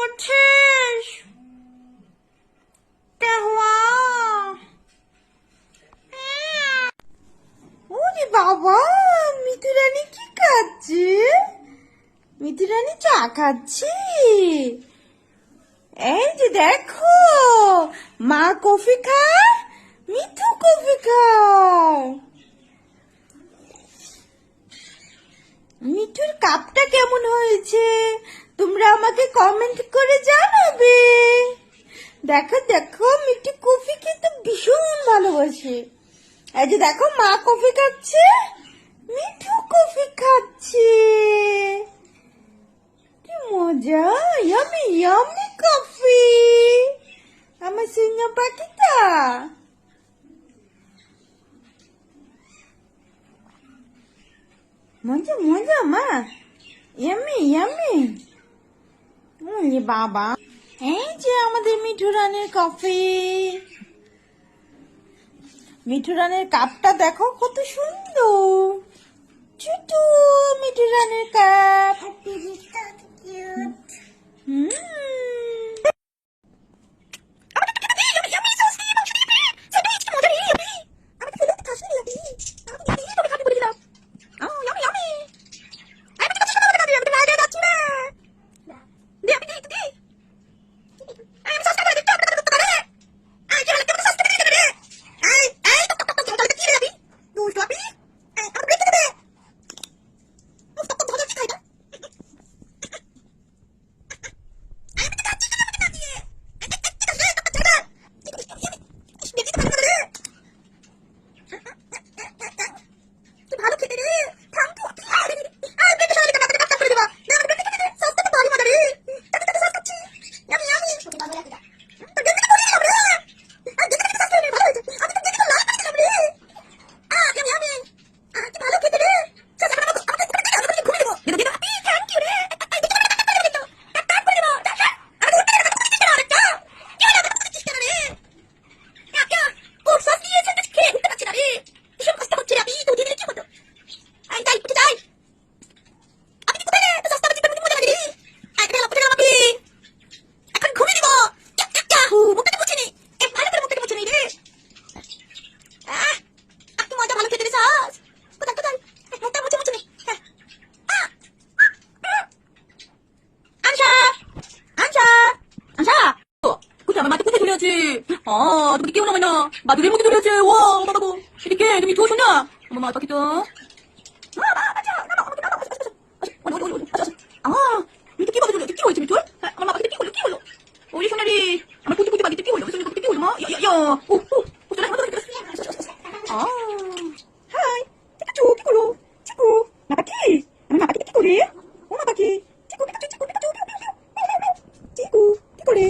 করছিস? কে হুয়া? ওরে বাবা, মিঠু রানী কি খাচ্ছে? মিঠু রানী চা খাচ্ছি। এই যে দেখো, মা কফি খায়, মিঠু কফি খায়। মিঠুর কাপটা কেমন হয়েছে তোমরা আমাকে কমেন্ট করে জানাবে। দেখো দেখো, মিঠু কফি খেতে ভীষণ ভালোবাসে। এই যে দেখো, মা কফি খাচ্ছে, মিঠু কফি খাচ্ছে। কি মজা, ইয়ামি ইয়ামি কফি। আমার সিংহ পাখিটা মজা মজা মা, ইয়ামি ইয়ামি। ওরে বাবা, এই যে আমাদের মিঠু রানীর কফি। মিঠু রানীর কাপটা দেখো কত সুন্দর, ছোট মিঠু রানীর কাপ। তুমি কেউ নামে না, বাদুরের মধ্যে ধরে আছে। ও বাবা, এদিকে তুমি তো শোনা আমার মা পাখি তো। মিঠু কি বলো, কি হয়েছে মিঠু? আমার মা পাখিতে কি হলো, কি হলো? ওই শোনা রে, আমার পুঁতি পুঁতি পাখিতে কি হলো, পাখিতে কি হলো মা? হাই, চিকু কি করো? চিকু মা পাখি, আমার মা পাখিতে কি করে? ও মা পাখি, চিকু চিকু চিকু চিকু কি করে?